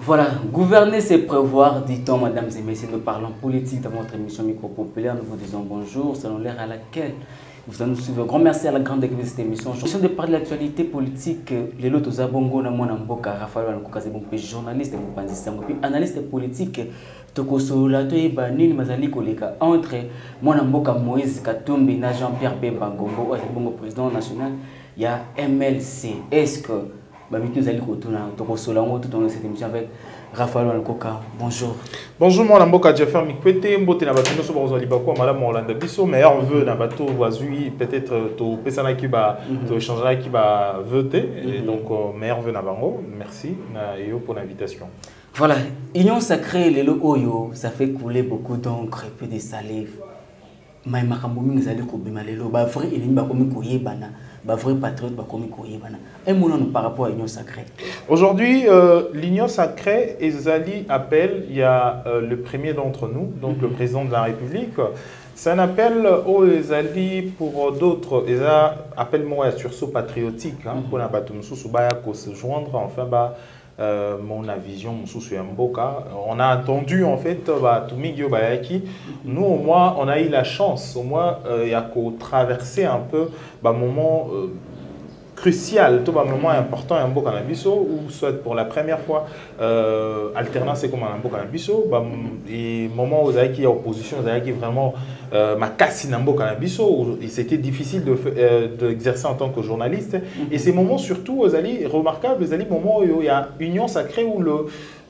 Voilà, gouverner c'est prévoir, dit-on, mesdames et messieurs. Nous parlons politique dans votre émission Micro-Populaire. Nous vous disons bonjour, selon l'heure à laquelle vous allez nous suivre. Un grand merci à la grande équipe de cette émission. Je suis de parler de l'actualité politique. Les lots aux abongos, Raphaël Alkouka, journaliste et analyste politique. Tokosola, Toyeba, Mazali Koleka, entre Mwanamboka Moïse Katumbi et Jean-Pierre Bemba Ngombo, le président national, il y a MLC. Est-ce que nous allons tout dans cette émission avec Raphaël Alkouka? Bonjour. Bonjour, mon Mboka Jeffer Mikwete, Mbote Nabatino Sobozo Libako, Madame Orlando Bisso, meilleur vœu Nabato Wazui, peut-être to Pesana qui va, to échangera qui va voter, et donc meilleur vœu Nabango, merci Nayo pour l'invitation. Voilà, Union sacrée, les Oyo, ça fait couler beaucoup d'encre et peu de salive. Mais Makamboumi nous allons couper malelo, bah vrai, il n'y a pas comme couiller bana, bah vrai patriote, bah comme couiller bana. Un mot par rapport à l'Union sacrée. Aujourd'hui, l'Union sacrée, Ezali appelle, il y a le premier d'entre nous, donc le président de la République. C'est un appel aux Ezali pour d'autres, appelle-moi sursaut patriotique, pour la bataille se joindre, enfin bah. Mon vision, on a entendu en fait nous au moins on a eu la chance au moins il y a qu'au traverser un peu moment crucial, tout un moment important un beau cannabis ou soit pour la première fois alternance c'est comme un beau cannabis et moment où il y a opposition qui vraiment ma casse un beau cannabis et c'était difficile d'exercer en tant que journaliste et ces moments surtout aux alliés remarquables les alliés moments où il y a union sacrée où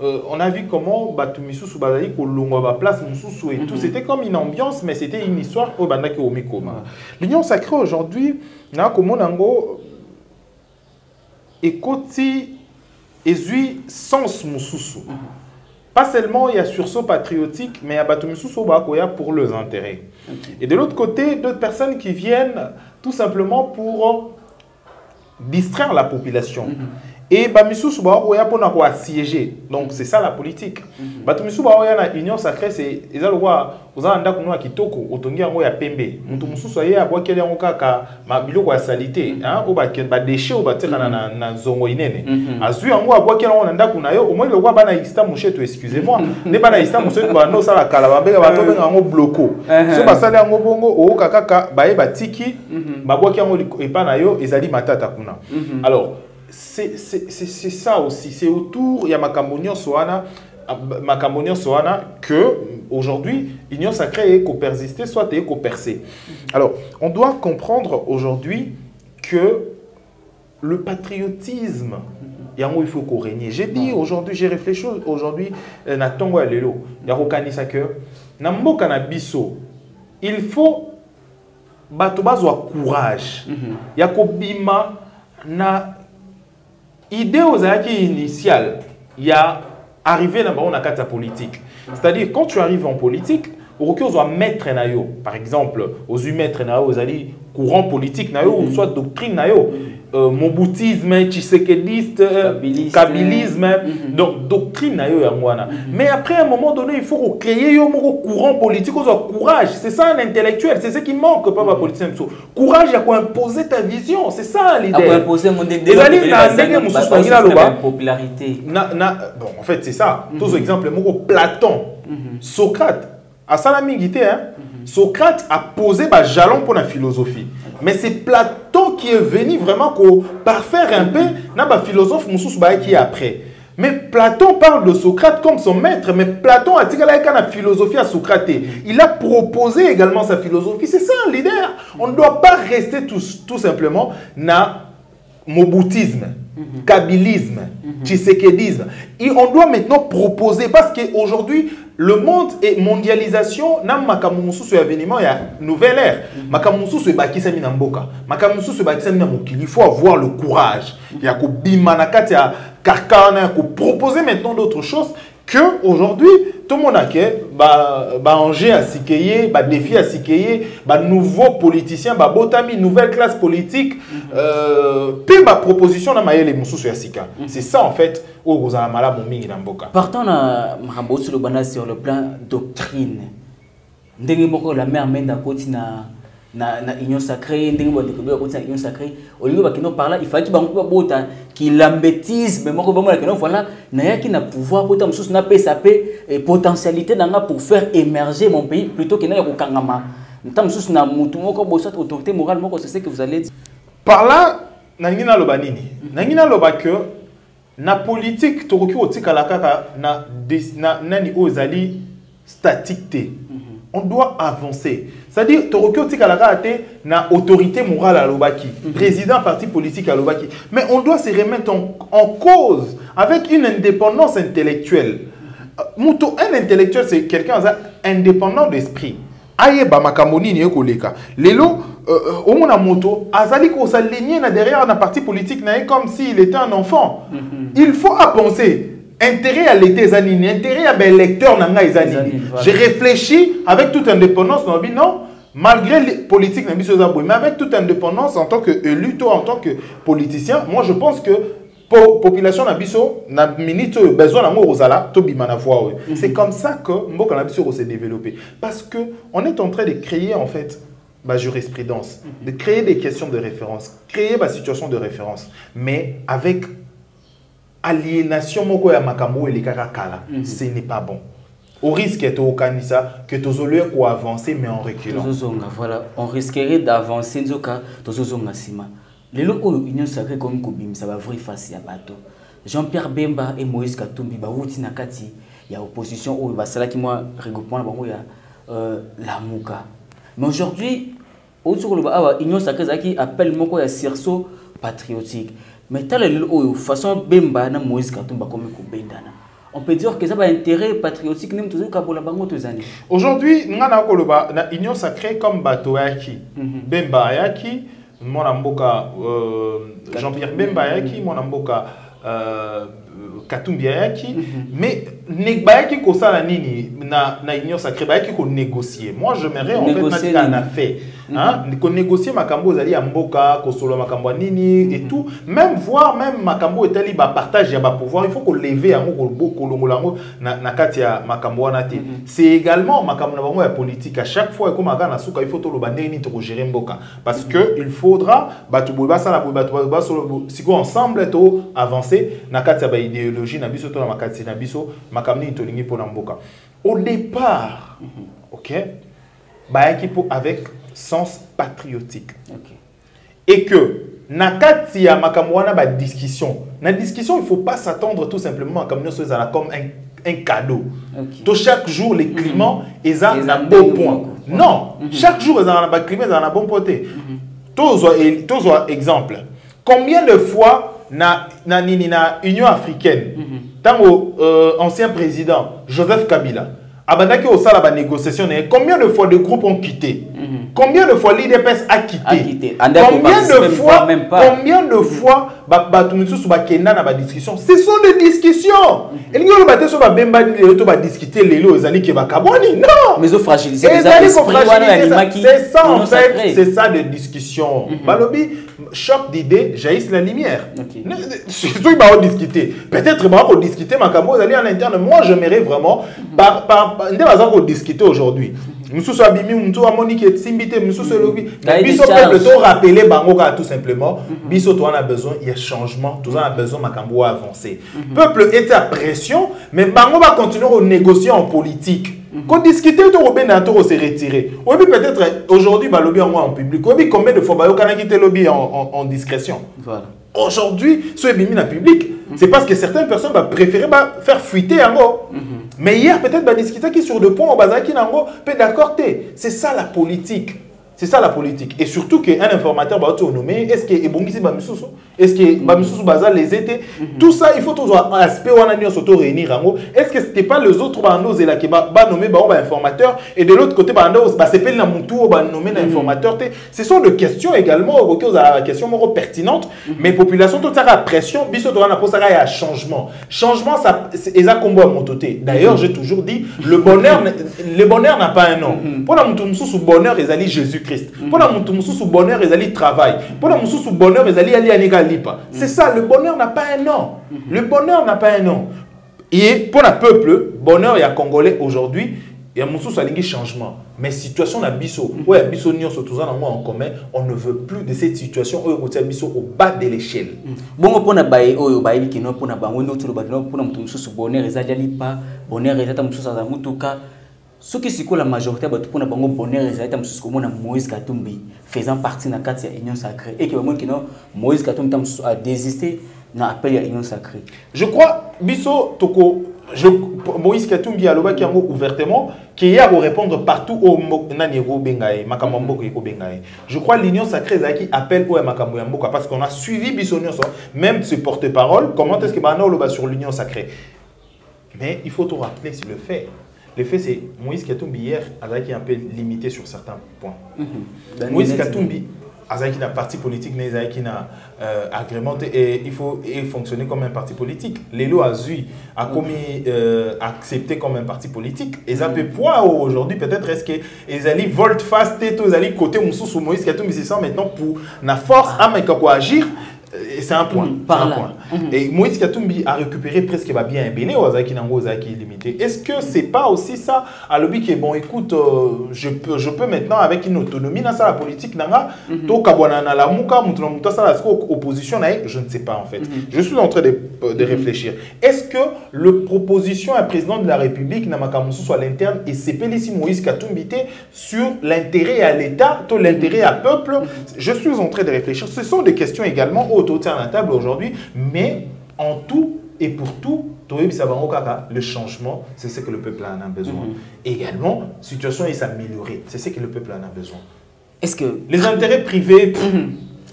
on a vu comment Batumisu sous Bazali Kolongo place Moussou et tout c'était comme une ambiance mais c'était une histoire au Bandaki au Mikoma. L'union sacrée aujourd'hui n'a comme on et côté ezui sens mususu. Pas seulement il y a sursaut patriotique, mais il y a batumisu bakoya pour leurs intérêts. Et de l'autre côté, d'autres personnes qui viennent tout simplement pour distraire la population. Et batumisu bakoya pour n'avoir assiégé. Donc c'est ça la politique. Batumisu bakoya na union sacrée c'est ezalwa uzanda kunwa kitoko otongia ngo ya pembe. Mutu mususu aye abwakeli ngo kaka mabiloko ya salite hein obakeli ba déchets obateka na zongo inene. Azui ngo abwakeli ngo nda kunayo omwe le kwa bana ista musheto excusez-moi ne bana ista musheto ba no sala kala ba bega ba to benga ngo bloko. So basali ngo bongo o kaka baye batiki babwakeli ngo epana yo ezali matata kuna. Alors c'est ça aussi, c'est autour, il y a Makambonio Soana que aujourd'hui, l'union sacrée est co-persistée, soit est co-percée. Alors, on doit comprendre aujourd'hui que le patriotisme, il faut qu'on règne. J'ai dit aujourd'hui, j'ai réfléchi aujourd'hui, Natongo Alelo, il y a Rokanisa que, Nambo Kanabiso, il faut batobazwa courage. Il y a Kobima na idée aux acquis initiales, il y a arrivé dans la politique. C'est-à-dire, quand tu arrives en politique, au doit mettre nayo, par exemple, aux mettre nayo, aux alliés courant politique nayo, ou soit doctrine nayo, moboutisme, tshisekediste, kabylisme, donc doctrine nayo yangwana. Mais après un moment donné, il faut créer un courant politique, courage. C'est ça un intellectuel, c'est ce qui manque pas ma politicien. Courage à quoi imposer ta vision, c'est ça l'idée. À imposer mon popularité. Bon, en fait, c'est ça. Tous les exemples, Platon, Socrate, à Salamingité, Socrate a posé un jalon pour la philosophie. Mais c'est Platon qui est venu vraiment parfaire un peu la philosophe qui est après. Mais Platon parle de Socrate comme son maître, mais Platon a dit qu'il a une philosophie à Socrate. Il a proposé également sa philosophie. C'est ça l'idée. On ne doit pas rester tout simplement dans moboutisme, kabylisme, tshisekedisme. Et on doit maintenant proposer, parce qu'aujourd'hui, le monde est mondialisation, nam makamusu sur l'événement, il y a une nouvelle ère. Makamusu sur bakisami namboka. Makamusu sur bakisami namokili. Il faut avoir le courage. Il y a ko bimanakati ya karkana, ko proposer maintenant d'autres choses que aujourd'hui tout le monde a enjeu à sikeye, défi à sikeye, nouveaux politiciens, botami nouvelle classe politique, puis proposition na mayele mususu ya sika. C'est ça en fait au gozala mala mingi na mboka. Partons na makambo sur le plan doctrine. Ndenge moko la mère menda koti na na union sacrée ndenge ba découvrir ko union sacrée au lieu ba kino par là il fallait ba ko bota qui l'embêtise mais moko ba mo kino voilà na yaki na pouvoir ko ta mususu na PSAP et potentialité nanga pour faire émerger mon pays plutôt que na ko kangama ta mususu na mutu moko bo cette autorité morale moko c'est ce que vous allez dire par là nangina loba nini nangina loba que na politique tokoki otikala kaka na nani ozali statique. On doit avancer. C'est-à-dire, Torokyo Tikalakate na autorité morale à l'Obaki, président parti politique à l'Obaki. Mais on doit se remettre en cause avec une indépendance intellectuelle. Un intellectuel, c'est quelqu'un indépendant d'esprit. Aye ba makamoni ni ekoleka. Lelo omona moto azali ko s'aligner na derrière na parti politique na comme s'il était un enfant. Il faut avancer. Intérêt à l'été zanini, intérêt à l'électeur nanga zanini. J'ai réfléchi avec toute indépendance non, malgré les politiques mais avec toute indépendance en tant qu'élu, en tant que politicien, moi je pense que population nabiso na minute besoin d'amour rosala to bimana voix. C'est comme ça que mboka nabiso s'est développé parce que on est en train de créer en fait ma jurisprudence, de créer des questions de référence, créer ma situation de référence, mais avec aliénation moko ya makambo et les karakala, ce n'est pas bon. Au risque d'être au canisa que tozolue ou avancer mais en reculant. Voilà, on risquerait d'avancer nzoka tozozonga sima. Lelo o union sacrée comme kobim ça va vrai face ya bateau. Jean-Pierre Bemba et Moïse Katumbi ba wuti na kati ya opposition o ba sala ki moi regroupement bango ya la muka. Mais aujourd'hui autour le awa union sacrée zaki appelle moko ya sursaut patriotique. Mais tel est façon Bemba na Moïse Katumba comme Kubendana. On peut dire que ça va intérêt patriotique même toujours kabola bango tozani. Aujourd'hui, ngana koloba na union sacrée comme bato yaki. Bemba yaki, mon amboka Jean-Pierre Bemba yaki, mon amboka Katumbi yaki, mais nekbayaki ko sala nini na union sacrée bayaki ko négocier. Moi je m'aimerais en fait na na fait. Hein, qu'on négocie makambo zali ya mboka ko solo makambo nini et tout, même voir même makambo etali ba partage ya ba pouvoir, il faut qu'on lever yango ko longolango na kati ya makambo na te. C'est également makambo na bango ya politique à chaque fois comme na suka il faut to lo bandeni to gérer mboka parce que il faudra batu boba sala boba solo siko ensemble to avancer na kati ya ba idéologie na biso to na makati na biso makamni to lingi pour na mboka. Au départ, OK, ba équipe avec sens patriotique. Okay. Et que, nakati ya makamwana ba discussion. Na discussion, il ne faut pas s'attendre tout simplement comme un cadeau. Okay. Chaque jour, les climats, ils ont un bon point. Non, chaque jour, ils ont un climat, ils ont un bon côté. Tous exemple. Combien de fois na Union africaine, tant ancien président Joseph Kabila, abandaki au sala ba négociation, combien de fois de groupes ont quitté? Combien de fois l'IDPS a quitté? Combien de fois na discussion? Ce sont des discussions. Et nous allons sur Bemba discuter les lots qui va kaboni. Non. Mais ils ont fragilisé. C'est ça en fait. C'est ça de discussion. Balobi, choc d'idées, jaillisse la lumière. Surtout ils vont discuter. Peut-être ils vont discuter Makamo en interne. Moi j'aimerais vraiment discuter aujourd'hui. Nous sommes abîmés, nous sommes amoniques, nous sommes lobby. Biso peuple to rappeler bangoka tout simplement. Biso to on a besoin, il y a changement, tout ça a besoin makambo avancer. Peuple est à pression, mais bango va continuer à négocier en politique. Quand discuter to robé na to se retirer. Oui peut-être aujourd'hui ba lobby en public. Oui combien de fois ba yo kana quitter lobby en discrétion. Voilà. Aujourd'hui, ce bimi na public, c'est parce que certaines personnes vont préférer faire fuiter en haut. Mais hier, peut-être, discuter qui sur le pont au bazar qui n'en peut d'accord. C'est ça la politique. C'est ça la politique. Et surtout qu'un informateur va être nommé. Est-ce que Ebongisi Bamisusu? Est-ce que Bamisusu Bazar les était? Tout ça, il faut toujours un aspect où on a s'auto réunir. Est-ce que ce n'était pas les autres bandos et là qui va nommer informateur et de l'autre côté bandos c'est pas la moutou va nommer informateur. Ce sont des questions également la question pertinente. Mais population toute ça pression. Biso to na posa ya changement. Changement ça c'est ça combo à mon côté. D'ailleurs j'ai toujours dit le bonheur n'a pas un nom. Pour la moutou sous bonheur ils allaient Jésus Christ. Pour la moutou sous bonheur ils allaient travail. Pour la moutou sous bonheur ils allaient aller à lipa. C'est ça, le bonheur n'a pas un nom. Le bonheur n'a pas un nom. Et pour le peuple, bonheur et à Congolais aujourd'hui, Il y a un changement. Mais situation na biso, ouais, biso n'y en commun, on ne veut plus de cette situation où on biso au bas de l'échelle. Bon, pour na baye oyo baye qui non pour na bango no tout le bâtiment pour na mutu su bonheur ezali pas bonheur ezata mutu sa mutuka. Ce qui c'est que la majorité batu pour na bango bonheur ezali mutu ko mona Moïse Katumbi faisant partie na carte union sacrée et que bango qui non Moïse Katumbi a désisté na appel à union sacrée. Je crois biso toko Moïse Katumbi a ouvertement qui y a à répondre partout au Naniero Bengae, Makamambo Eko Bengae. Je crois l'Union sacrée qui appelle au Makambo parce qu'on a suivi Bissonio, même ce porte-parole. Comment est-ce que Banao va sur l'Union sacrée? Mais il faut te rappeler sur le fait. Le fait, c'est Moïse Katumbi hier qui est un peu limité sur certains points. Moïse Katumbi. Azaki n'a parti politique, Azaki n'a agrémenté et il faut fonctionner comme un parti politique. L'élo Azui a commis accepté comme un parti politique. Et ça peut point aujourd'hui peut-être est-ce que Ezali volte-face tête Ezali côté Moussou Moïse Katumbi c'est ça maintenant pour la force à agir. C'est un point. Et Moïse Katumbi a récupéré presque bien Béné ou Azaki Nango Azaki limité. Est-ce que c'est pas aussi ça à l'objet qui est bon écoute je peux maintenant avec une autonomie dans ça la politique nanga to kabwana na la muka mutuna muta ça la opposition je ne sais pas en fait. Je suis en train de réfléchir. Est-ce que le proposition à président de la République na makamusu soit l'interne et c'est ici Moïse Katumbi sur l'intérêt à l'État, tout l'intérêt à peuple. Je suis en train de réfléchir. Ce sont des questions également autour à la table aujourd'hui, mais en tout et pour tout, le changement, c'est ce que le peuple en a besoin. Également, la situation est s'améliorer, c'est ce que le peuple en a besoin. Est-ce que les intérêts privés,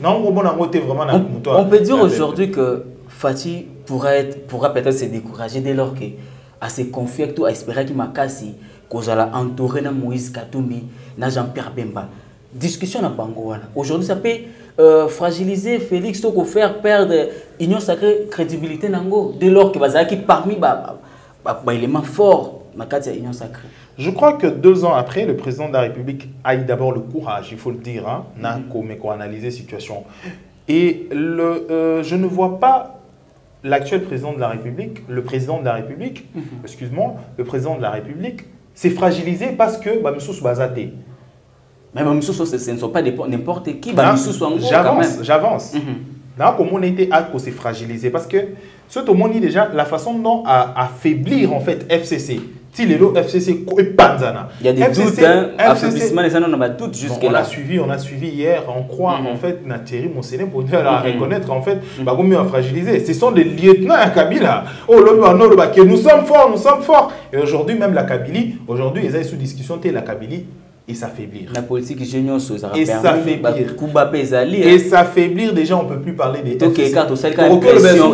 non, on peut dire aujourd'hui que Fati pourra peut-être se décourager dès lors que à se confier à espérer qu'il m'a cassé, qu'on a entouré Moïse Katumbi, Jean-Pierre Bemba. Discussion à Bangoana. Aujourd'hui, ça peut fragiliser Félix, pour faire perdre l'union sacrée crédibilité nango dès lors que Bazaki parmi les éléments forts dans la union sacrée. Je crois que 2 ans après, le président de la République a eu d'abord le courage, il faut le dire, analyser la situation. Et je ne vois pas l'actuel président de la République, le président de la République, excuse-moi, le président de la République s'est fragilisé parce que M. Bazate. Mais ce ne sont pas n'importe qui. J'avance. Là, comment on était à s'est fragilisé parce que ce tout le monde dit déjà la façon dont affaiblir en fait FCC. Si les FCC et Panzana. Il y a des doutes, affaiblissement, on a doutes jusqu'à là. On a suivi hier, on croit en fait, Thierry Monsené pour dire la reconnaître en fait, comment on a fragilisé. Ce sont des lieutenants à Kabila. Oh, nous sommes forts. Et aujourd'hui, même la Kabylie, aujourd'hui, ils sont sous discussion, la Kabylie. Et s'affaiblir. La politique géniale, et s'affaiblir. Et s'affaiblir, déjà, on ne peut plus parler des FCC.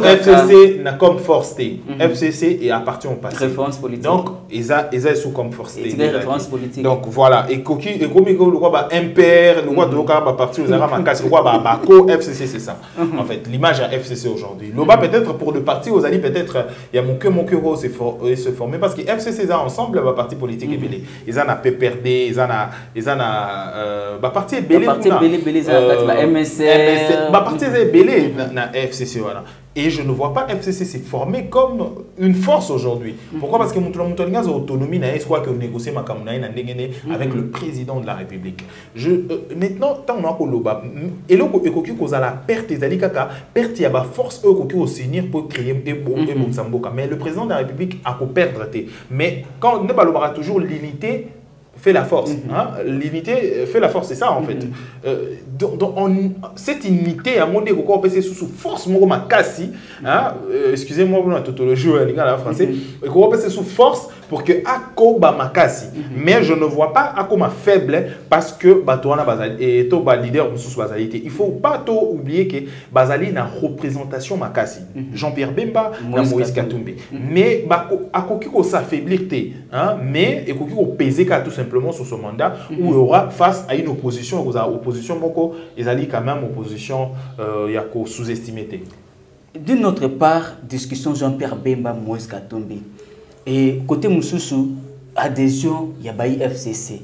FCC n'a comme force. FCC est appartient au passé. Référence politique. Donc, ils sont sous comme force. Référence politique. Donc, voilà. Et comme le roi MPR, le roi de l'Oka, parti aux Arabes, le roi Bako, FCC, c'est ça. En fait, l'image à FCC aujourd'hui. L'Oba, peut-être, pour le parti, aux alliés, peut-être, il y a mon cœur se former. Parce que FCC, ensemble, le parti politique est belé. Ils en ont PPRD, ils en ont parti belé MSR parti belé na FCC voilà. Et je ne vois pas FCC s'est formé comme une force aujourd'hui. Pourquoi? Parce que Moutoulanga a autonomie, je crois que négocier avec le président de la République. Maintenant, tant qu'on a loba, et là qu'on a la perte des alikaka, perte il y a la force au seigneur pour créer un Samboka. Mais le président de la République a pour perdre. Mais quand on a toujours limité fait la force. L'unité fait la force, c'est ça en fait. Cette unité, à mon avis, on peut sous force, excusez-moi pour la tautologie en français, on peut sous force pour que Akoba Makasi. Mais je ne vois pas Akoma faible parce que Batouana Bazali et Toba leader sous Bazalité. Il ne faut pas oublier que Bazali n'a représentation Makasi. Jean-Pierre Bemba, Moïse Katumbi. Mais Akoki ko s'affaiblir, mais Akoki ko peser tout simplement sur ce mandat où il y aura face à une opposition, ils allaient quand même opposition sous-estimée. D'une autre part, discussion Jean-Pierre Bemba, Moïse Katumbi. Et côté Moussoussou, adhésion, il y a eu FCC.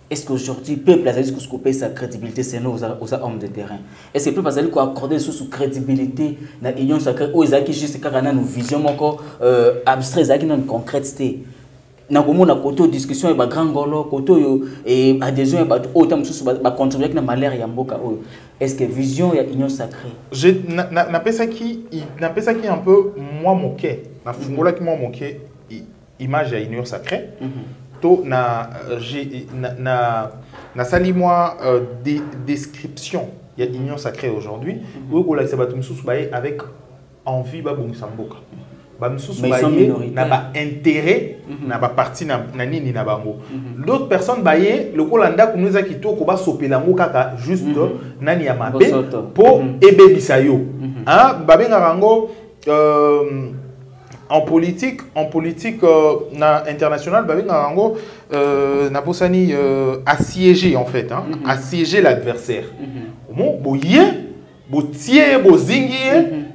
Est-ce qu'aujourd'hui, le peuple a dit sa crédibilité, c'est nous, aux hommes de terrain? Est-ce que le peuple a dit qu'on accorde sous crédibilité dans l'union sacrée, ou ils ont juste une vision abstraite, qui ont une concrétité? na komo na koto discussion et ba grand golo koto yo et adhésion et ba autant mususu ba contribuer na malheur ya mboka oyo. Est-ce que vision ya union sacrée? Je n'a pas ça qui un peu moi moqué. Na fungola qui moi moqué image ya union sacrée. To na sali moi des descriptions ya union sacrée aujourd'hui où ko la sabatu mususu ba avec envie ba bongisa mboka. N'a pas intérêt, n'a pas parti na nini na bango. D'autres personnes baye le kolanda kunuza kito ko ba sopelango kaka juste nani ya mabe po ebe bisayo. Hein babenga rango en politique na international babenga rango na bosani assiéger en fait hein, assiéger l'adversaire. Bon boye botier bozingi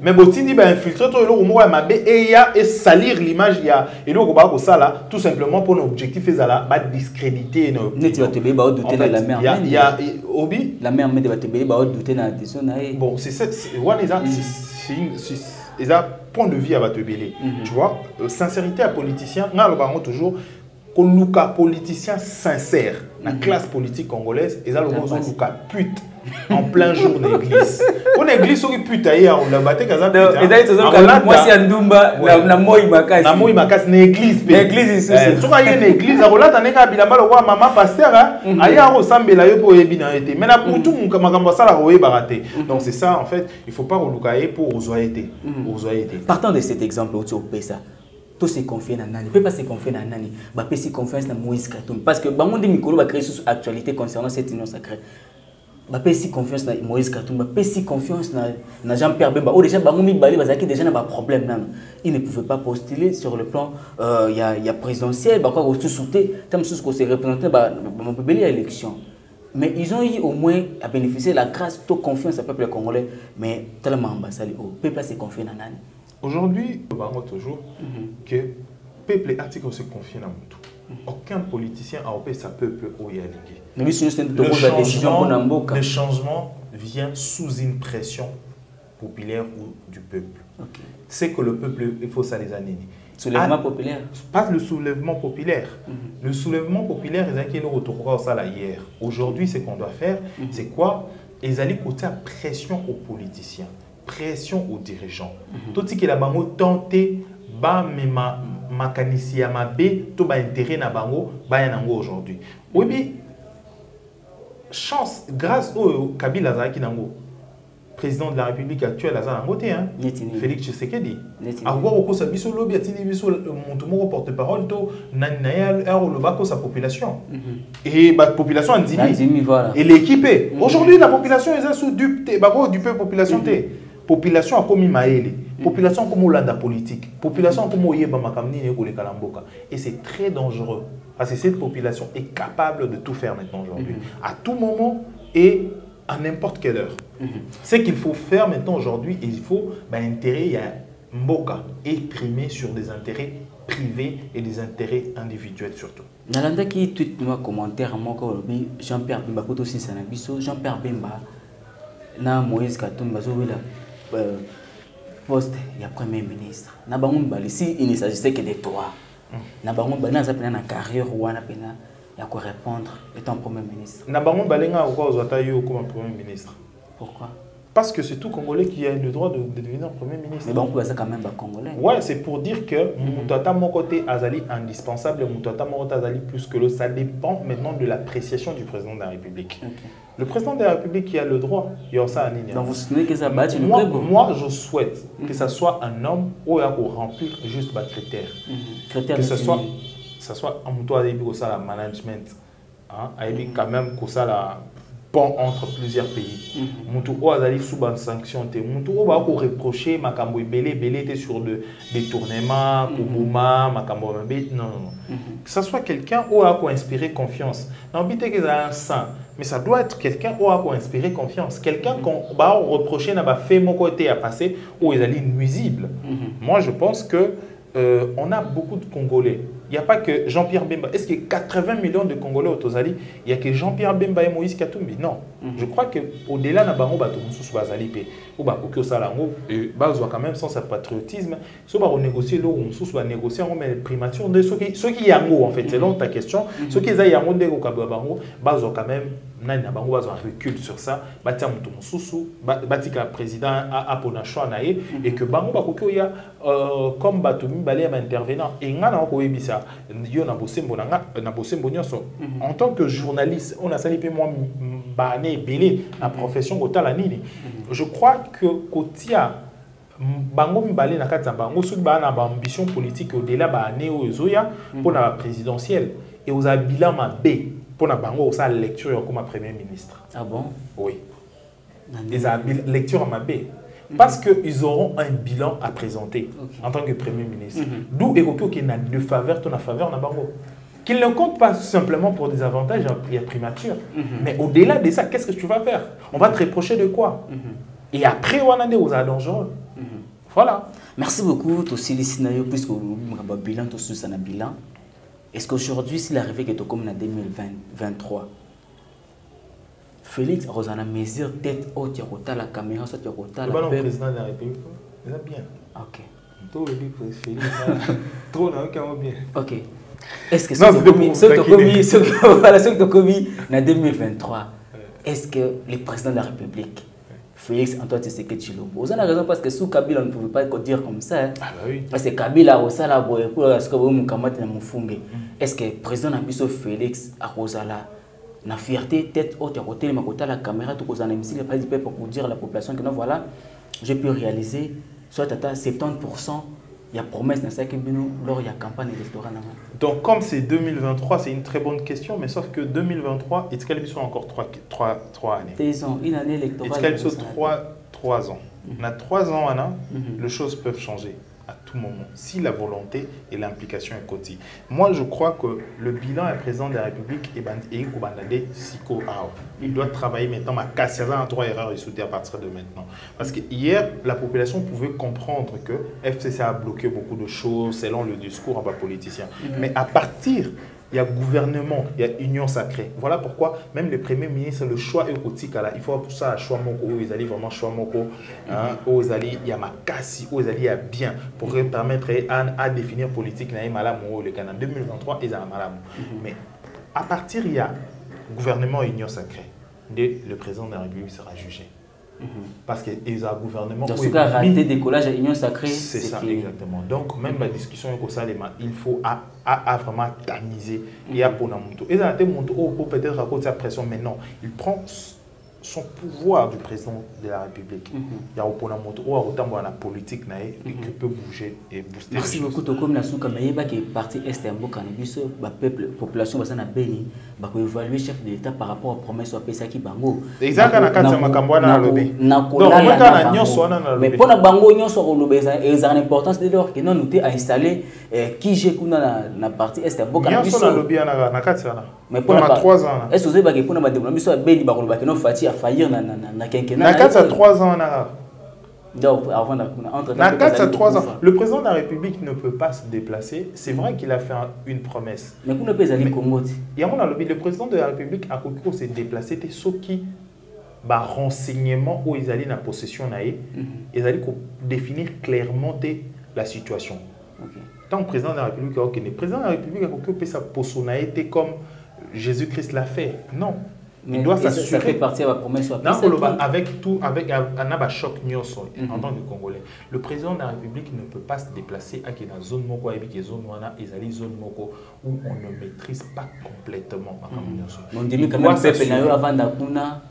mais botindi ba infiltrer to eloko moko ya mabe et salir l'image ya eloko ba ko sala tout simplement pour un objectif ezala ba discréditer no neti batebe ba douter na la mère il y a obi la mère mais batebe ba douter na addition na bon c'est one c'est un point de vue à batebele tu vois sincérité à politicien na lo bango toujours koluka politicien sincère la classe politique congolaise ezalo luka pute en plein jour d'église. On église qui pute ailleurs on l'a battu kaza pute. Moi si andumba na moi makasi. Na moi makasi na église. L'église c'est so ka yé na église akolata neka bilamba lo kwa maman pasteur aya ko sambela yo po yebi na été. Mais na putu makambo sala ko yeba te. Donc c'est ça en fait, il faut pas relukaye pour ozoyete. Partant de cet exemple où tu opères ça. Tout se confie dans Nani. Peut pas se confier dans Nani. Bah peut se confier dans Moïse Katumbi parce que bango de Mikolo va créer sur actualité concernant cette union sacrée. Bah peut si confiance dans Moïse Katumbi, bah peut si confiance dans Jean-Pierre Bemba. Oh déjà bango mi bali bazaki déjà n'a pas problème nan. Il ne pouvait pas postuler sur le plan il y a présidentiel, bah quoi tout sauter, tant sous qu'on s'est représenté bah on peut bélir l'élection. Mais ils ont eu au moins à bénéficier de la grâce de confiance au peuple congolais mais tellement ambassade au peuple se confie dans Nani. Aujourd'hui, on va toujours que le peuple article se confie dans tout. Aucun politicien a opéré sa peuple où il y a le changement vient sous une pression populaire ou du peuple. Okay. C'est que le peuple, il faut ça les années. Soulèvement populaire. Pas le soulèvement populaire. Le soulèvement populaire, c'est nous retrouvera ça là hier. Aujourd'hui, ce qu'on doit faire, c'est quoi? Ils allaient côté à pression aux politiciens. Pression aux dirigeants. Tout ce qui est là, bango tenté, ba makanisi ya mabe, to ba intérêt na bango, ba yanango aujourd'hui. Oui, mais chance, grâce au Kabila Zaki Nango, président de la République actuelle, Félix Tshisekedi. A voir au sa biso lobby, mon porte-parole, sa population. Et la population en dit, et l'équipé. Aujourd'hui, la population est sous du peuple population. Population a commis maële, population comme Olanda politique, population comme Oyeba Makamni et Kalamboka. Et c'est très dangereux parce que cette population est capable de tout faire maintenant aujourd'hui, à tout moment et à n'importe quelle heure. Ce qu'il faut faire maintenant aujourd'hui, il faut intérêt à Mboka et primer sur des intérêts privés et des intérêts individuels surtout. Nalanda qui tweet moi commentaire Jean-Pierre Bemba aussi Sanabiso, Jean-Pierre Bemba na Moïse Katumbi poste il y a premier ministre na bango bali si il ne s'agissait que de toi na bango bali na zapena na carrière wana pena ya ko répondre étant premier ministre na bango balenga ko ozata yo comme premier ministre. Pourquoi? Parce que c'est tout Congolais qui a le droit de devenir Premier ministre. Mais bon, c'est quand même pas Congolais. Ouais, c'est pour dire que Moutata mon côté Azali indispensable, Moutata mon côté Azali plus que l'autre. Ça dépend maintenant de l'appréciation du président de la République. Okay. Le président de la République qui a le droit, il y a ça à Nini. Donc vous soutenez que ça bat moi, je souhaite que ça soit un homme où il y a pour remplir juste des critères. Que ce soit en Moutou Azabi comme ça la management, hein, quand même comme ça la pont entre plusieurs pays. Moutou Oazali sous une sanction. Moutou va reprocher Makambo belé sur des détournements, Koubouma, Makambo non. Que ce soit quelqu'un qui a inspiré confiance. Non, pas que ça un sang, mais ça doit être quelqu'un qui a inspiré confiance. Quelqu'un qu'on va reprocher n'a pas fait mon côté à passer ou ils allaient nuisible. Moi, je pense que on a beaucoup de Congolais il n'y a pas que Jean-Pierre Bemba. Est-ce que 80 millions de Congolais au Tozali, il n'y a que Jean-Pierre Bemba et Moïse Katumbi? Non. Je crois qu'au-delà de Bango, Batomoussous Bazali, ou Bakokyo Salango, Bazoua quand même sans sa patriotisme, si on va négocier l'eau, on va négocier en primature de ceux qui y ont en fait, selon ta question, ceux qui y ont des Bango, Bazoua quand même, Nani Bango Bazoua recule sur ça, Batia Moutoumoussou, Batika président a Ponachua Nae, et que Bango Bakokyo y a comme Batoumi Balé intervenant, et Ngana Okoebisa, Yo Nabosembo Nyonso, en tant que journaliste, on a salipé moi bané belé la profession Kotala Nini. Je crois que Kotia Bango Mbalé na kati bango sous ba ambition politique au-delà ba néo ezoya pour la présidentielle et aux bilan ma B pour na bango sa lecture comme premier ministre. Ah bon? Oui. Des lecture à ma B. Parce qu'ils auront un bilan à présenter en tant que Premier ministre. D'où Ekoko qui n'a de faveur, ton faveur, n'a bango. Qu'il ne compte pas simplement pour des avantages et primature. Mais au-delà de ça, qu'est-ce que tu vas faire? On va te reprocher de quoi? Et après, on a des aux dangereux. Voilà. Merci beaucoup, aussi les scénarios, puisque vous avez un bilan, tout ça, un bilan. Est-ce qu'aujourd'hui, s'il arrivait que tu comme en 2023, Félix Rosana mesure tête haute, tu as la caméra, soit tu as la président de la République. C'est bien. Ok. Trop bien. Ok. Est-ce que ce que tu as commis en 2023, est-ce que le président de la République, Félix Antoine Tshisekedi Tshilombo, vous avez raison parce que sous Kabila, on ne pouvait pas dire comme ça. Hein? Ah bah oui. Parce que Kabila, est-ce que le président de Félix Arosala, la fierté, tête haute, à côté de la caméra, tout aux amis, pour dire à la population que non, voilà, j'ai pu réaliser, soit à 70%, il y a promesse dans ça qui lors de la campagne électorale. Donc, comme c'est 2023, c'est une très bonne question, mais sauf que 2023, il y a encore 3 années. 3 ans, une année électorale. Il y a 3 ans. On a 3 ans, les choses peuvent changer à tout moment, si la volonté et l'implication est côté. Moi, je crois que le bilan du président de la République est Koubandade Siko Ao. Il doit travailler maintenant à casser un 3 erreurs et à partir de maintenant. Parce que hier, la population pouvait comprendre que FCC a bloqué beaucoup de choses selon le discours en politicien. Mais à partir il y a gouvernement, il y a union sacrée. Voilà pourquoi même le Premier ministre, le choix est au Tikala. Il faut pour ça choix moko, ils allaient vraiment choix moko, ils allaient il y a makasi, ils allaient il y a bien pour permettre à définir politique naï malam le Canada 2023 ils ont malam. Mais à partir il y a gouvernement et union sacrée, le président de la République sera jugé. Parce qu'ils ont un gouvernement. Dans ce cas, raté décollage à l'union sacrée. C'est ça, exactement. Donc, même la discussion est comme ça, il faut vraiment tamiser. Il y a pour Namuto. Et ça a été peut-être à cause de sa pression, mais non. Il prend son pouvoir du président de la République. Il y a pour Namuto, autant dans la politique, qui peut bouger et booster. Merci beaucoup. Comme la souka, mais il y a des partis estembo cannabis, la population va s'en abéni, va évaluer chef de l'État par rapport aux promesses au PSA qui bango. Exactement, quand c'est ma campagne à lobby. Mais pour la bango, nous sommes au lobby. Et ça a l'importance de l'or que nous nous à installer qui j'ai qu'on a la partie estembo cannabis. Nous sommes au lobby à Katsana. Mais pour 3 ans. Est-ce que vous avez pour la démocratie, soit béni par le bac, non fati à faillir na quinquennat. Na 4 à 3 ans. Donc, avant entre na 4 à 3 ans. Le président de la République ne peut pas se déplacer. C'est vrai qu'il a fait une promesse. Mais pour ne pas aller Congo. Le président de la République a couru s'est déplacé. C'était ceux qui renseignement où ils allaient dans la possession. Ils allaient définir clairement la situation. Tant que le président de la République a le président de la République a couru sa possession comme Jésus-Christ l'a fait. Non. Il doit s'assurer. Ça fait partie de la promesse. Avec tout, avec un choc en tant que Congolais. Le président de la République ne peut pas se déplacer à la zone moko, avec la zone wana, et zone moko où on ne maîtrise pas complètement. On dit que même peuple avant d'Akuna.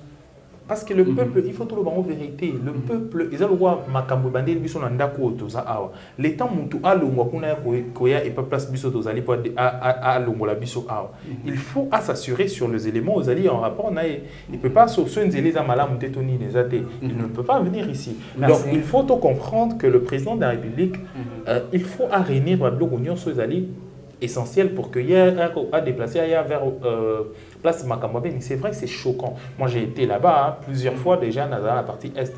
Parce que le peuple, il faut tout le monde en vérité. Le peuple, ils ont le droit makambo bandé biso na ndako toza awa. Les temps mutu a longwa kuna koya et pas place biso toza li a longola biso awa. Il faut s'assurer sur les éléments aux alliés en rapport nae. Il peut pas sur ceux les amalam tetoni les athées. Il ne peut pas venir ici. Donc il faut comprendre que le président de la République, il faut réunir la bloc union sur les alliés essentiel pour qu'il y ait un déplacé vers place Makambabé. C'est vrai que c'est choquant. Moi, j'ai été là-bas plusieurs fois déjà dans la partie Est.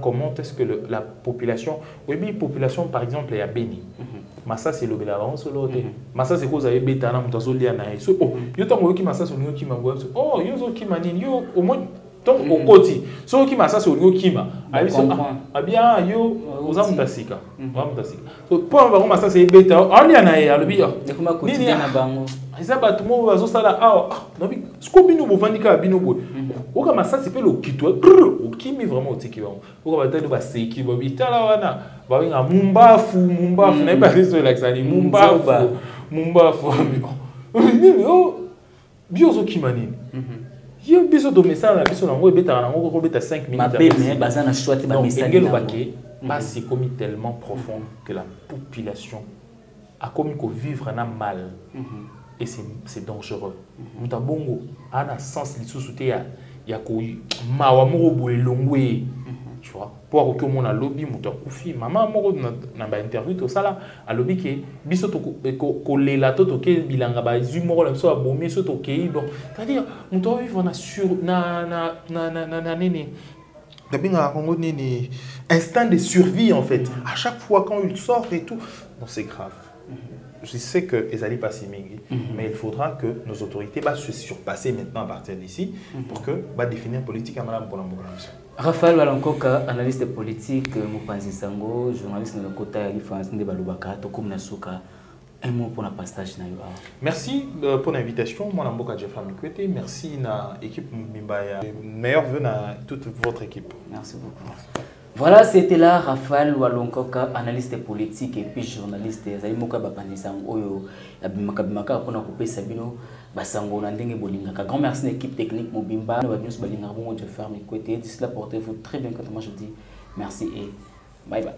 Comment est-ce que la population, oui, population par exemple, il y a Béni. Massa c'est le bela on solo te Massa c'est cause ay beta na mutazo lia na so oh yo tango ki Massa so ngo ki mango oh yo zo ki manini yo au moins donc au côté so ki Massa so ngo ki ma ay so ah bien yo oza mutasika so pour ba Massa c'est beta on lia na ya lobi yo kuma quotidien na bango eza bato mo bazo sala ah nobi sko bino bo vandika bino bo oka Massa c'est pe lo kitwa o kimi vraiment otiki ba oka batano ba seki ba bitala wana ba winga mumbafu na ba riso relaxani mumbafu nini o biozo kimani yo biso do message na biso nango ebeta nango ko beta 5 minutes ma mais bazana choix ba message c'est commis tellement profond que la population a commis que vivre na mal et c'est dangereux mutabongo ana sens lisusu te ya ko mawa moko boye longwe tu vois pour que mon lobby muta kufi mama moko na ba interview to sala a lobby ke biso to ko lela to ke bilanga ba zu moko la so abomé so to ke donc c'est-à-dire muta vivre na sur na nini dabinga Congo nini instinct de survie en fait à chaque fois quand il sort et tout non c'est grave. Je sais que Ezali passe mingi, mais il faudra que nos autorités se surpasser maintenant à partir d'ici pour que définir politique à madame pour la Raphaël Walankoka, analyste politique, Moupanzi Sango, journaliste dans le côté de France de Balubaka, Tokoum Nasuka. Un mot pour la passage. Merci pour l'invitation. Moi, Namboka Jeffra Mikwete. Merci à l'équipe Mimbaya. Meilleurs vœux à toute votre équipe. Merci beaucoup. Voilà, c'était là Raphaël Walonkoka, analyste politique et puis journaliste. Zali moka bapanisa oyo abimaka bimaka pona couper Sabino basango na ndenge bolingaka. Grand merci à l'équipe technique Mobimba, ba biso balinga bongo de faire mes côtés. D'ici là portez-vous très bien quand moi je vous dis merci et bye bye.